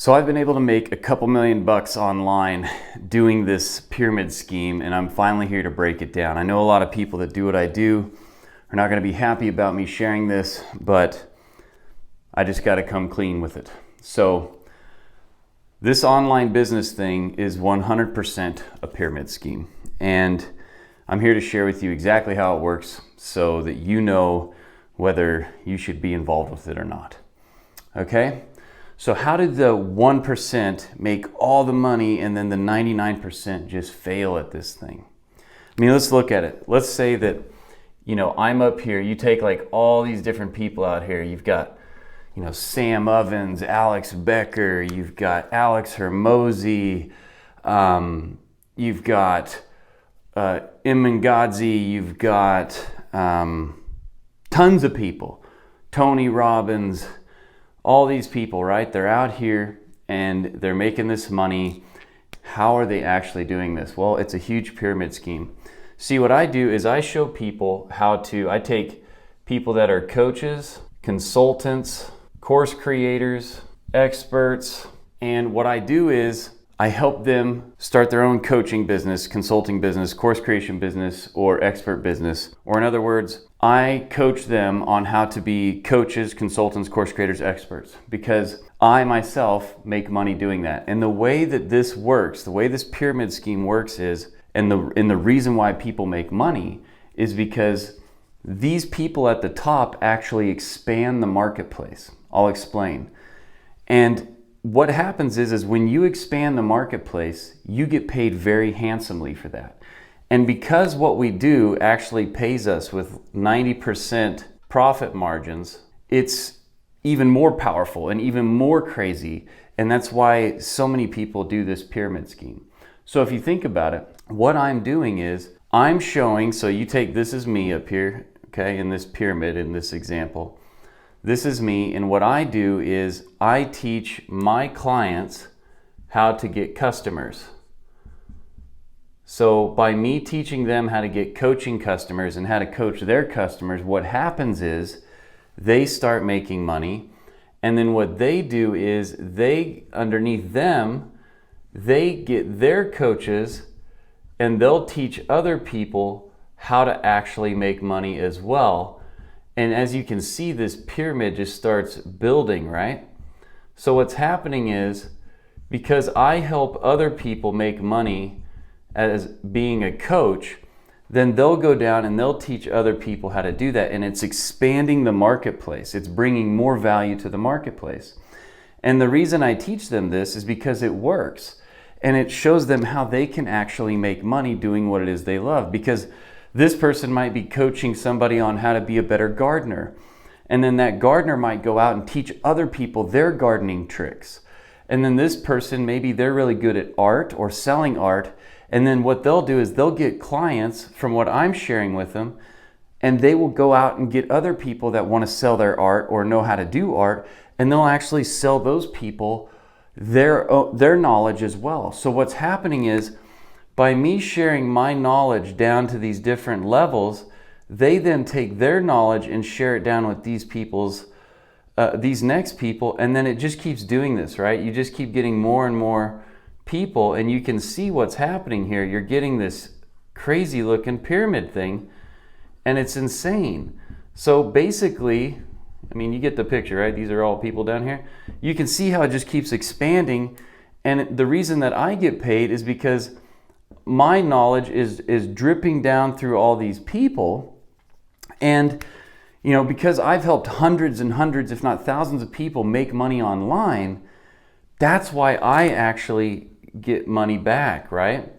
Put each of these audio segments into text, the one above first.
So I've been able to make a couple $1,000,000 online doing this pyramid scheme, and I'm finally here to break it down. I know a lot of people that do what I do are not going to be happy about me sharing this, but I just got to come clean with it. So this online business thing is 100% a pyramid scheme, and I'm here to share with you exactly how it works so that you know whether you should be involved with it or not. Okay? So how did the 1% make all the money and then the 99% just fail at this thing? I mean, let's look at it. Let's say that, I'm up here. You take like all these different people out here. You've got, Sam Ovens, Alex Becker. You've got Alex Hermosi. You've got Imangadzi. You've got tons of people. Tony Robbins. All these people, right? They're out here and they're making this money. How are they actually doing this? Well, it's a huge pyramid scheme. See, what I do is I show people I take people that are coaches, consultants, course creators, experts, and what I do is I help them start their own coaching business, consulting business, course creation business, or expert business. Or in other words, I coach them on how to be coaches, consultants, course creators, experts, because I myself make money doing that. And the way that this works, the way this pyramid scheme works is, and the reason why people make money is because these people at the top actually expand the marketplace. I'll explain. And what happens is when you expand the marketplace, you get paid very handsomely for that. And because what we do actually pays us with 90% profit margins, it's even more powerful and even more crazy. And that's why so many people do this pyramid scheme. So if you think about it, what I'm doing is I'm showing, so you take, this is me up here, okay, in this pyramid, in this example. This is me, and what I do is I teach my clients how to get customers. So by me teaching them how to get coaching customers and how to coach their customers, what happens is they start making money, and then what they do is underneath them, they get their coaches and they'll teach other people how to actually make money as well. And as you can see, this pyramid just starts building, right? So what's happening is, because I help other people make money as being a coach, then they'll go down and they'll teach other people how to do that. And it's expanding the marketplace. It's bringing more value to the marketplace. And the reason I teach them this is because it works. And it shows them how they can actually make money doing what it is they love. Because this person might be coaching somebody on how to be a better gardener. And then that gardener might go out and teach other people their gardening tricks. And then this person, maybe they're really good at art or selling art. And then what they'll do is they'll get clients from what I'm sharing with them, and they will go out and get other people that want to sell their art or know how to do art, and they'll actually sell those people their knowledge as well. So what's happening is, by me sharing my knowledge down to these different levels, they then take their knowledge and share it down with these next people, and then it just keeps doing this, right? You just keep getting more and more people, and you can see what's happening here. You're getting this crazy looking pyramid thing, and it's insane. So basically, I mean, you get the picture, right? These are all people down here. You can see how it just keeps expanding, and the reason that I get paid is because my knowledge is dripping down through all these people. And, because I've helped hundreds and hundreds, if not thousands of people make money online, that's why I actually get money back, right?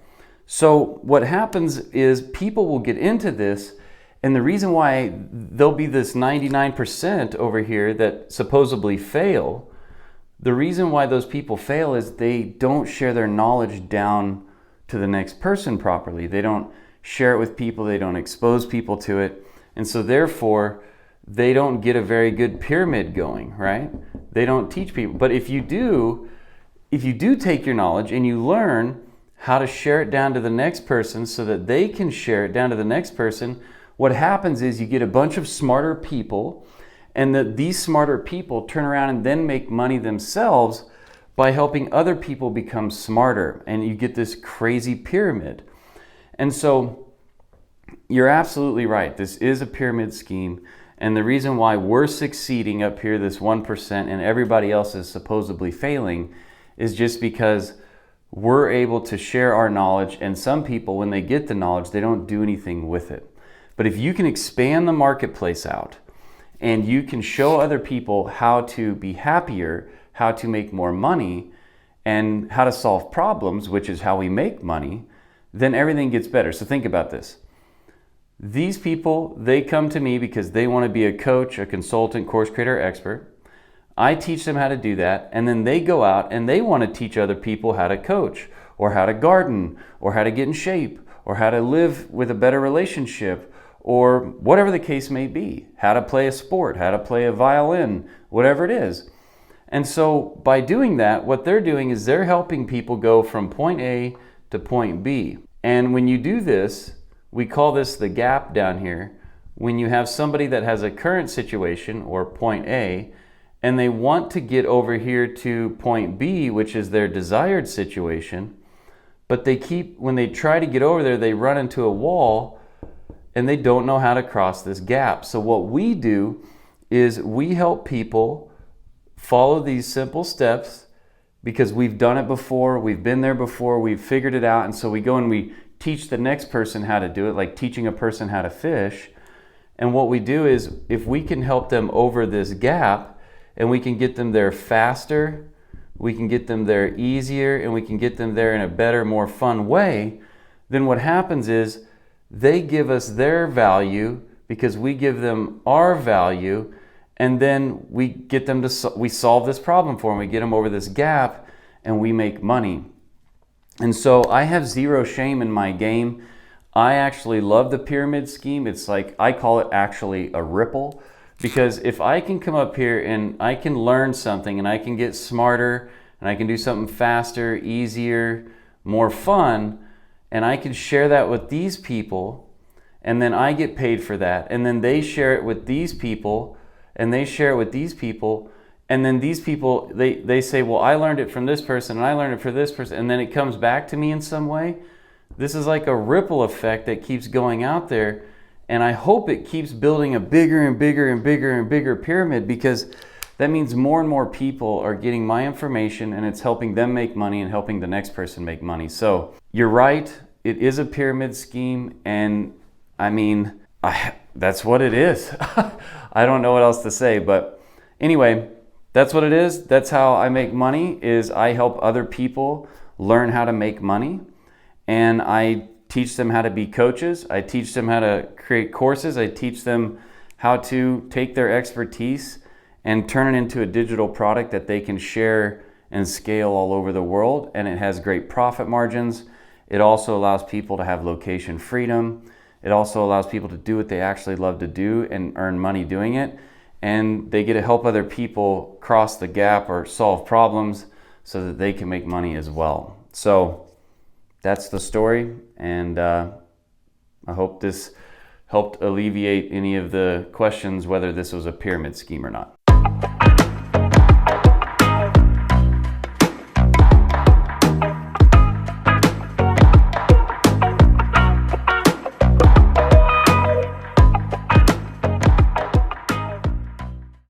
So what happens is people will get into this, and the reason why there'll be this 99% over here that supposedly fail, the reason why those people fail is they don't share their knowledge down to the next person properly. They don't share it with people. They don't expose people to it. And so therefore, they don't get a very good pyramid going, right? They don't teach people. But if you do take your knowledge and you learn how to share it down to the next person so that they can share it down to the next person, what happens is you get a bunch of smarter people, and these smarter people turn around and then make money themselves by helping other people become smarter, and you get this crazy pyramid. And so you're absolutely right. This is a pyramid scheme. And the reason why we're succeeding up here, this 1%, and everybody else is supposedly failing, is just because we're able to share our knowledge. And some people, when they get the knowledge, they don't do anything with it. But if you can expand the marketplace out and you can show other people how to be happier, how to make more money, and how to solve problems, which is how we make money, then everything gets better. So think about this. These people, they come to me because they want to be a coach, a consultant, course creator, expert. I teach them how to do that, and then they go out and they want to teach other people how to coach, or how to garden, or how to get in shape, or how to live with a better relationship, or whatever the case may be, how to play a sport, how to play a violin, whatever it is. And so by doing that, what they're doing is they're helping people go from point A to point B. And when you do this, we call this the gap down here. When you have somebody that has a current situation, or point A, and they want to get over here to point B, which is their desired situation, but when they try to get over there, they run into a wall and they don't know how to cross this gap. So what we do is we help people follow these simple steps because we've done it before, we've been there before, we've figured it out, and so we go and we teach the next person how to do it, like teaching a person how to fish. And what we do is, if we can help them over this gap and we can get them there faster, we can get them there easier, and we can get them there in a better, more fun way, then what happens is they give us their value because we give them our value, and then we get them to, we solve this problem for them, we get them over this gap, and we make money. And so I have zero shame in my game. I actually love the pyramid scheme. It's like, I call it actually a ripple, because if I can come up here and I can learn something and I can get smarter and I can do something faster, easier, more fun, and I can share that with these people, and then I get paid for that, and then they share it with these people, and they share it with these people, and then these people, they say, well, I learned it from this person, and I learned it from this person, and then it comes back to me in some way. This is like a ripple effect that keeps going out there, and I hope it keeps building a bigger and bigger and bigger and bigger pyramid, because that means more and more people are getting my information, and it's helping them make money and helping the next person make money. So you're right, it is a pyramid scheme, and I mean, that's what it is. I don't know what else to say, but anyway, that's what it is. That's how I make money, is I help other people learn how to make money, and I teach them how to be coaches. I teach them how to create courses. I teach them how to take their expertise and turn it into a digital product that they can share and scale all over the world, and it has great profit margins. It also allows people to have location freedom. It also allows people to do what they actually love to do and earn money doing it. And they get to help other people cross the gap or solve problems so that they can make money as well. So that's the story. And I hope this helped alleviate any of the questions whether this was a pyramid scheme or not.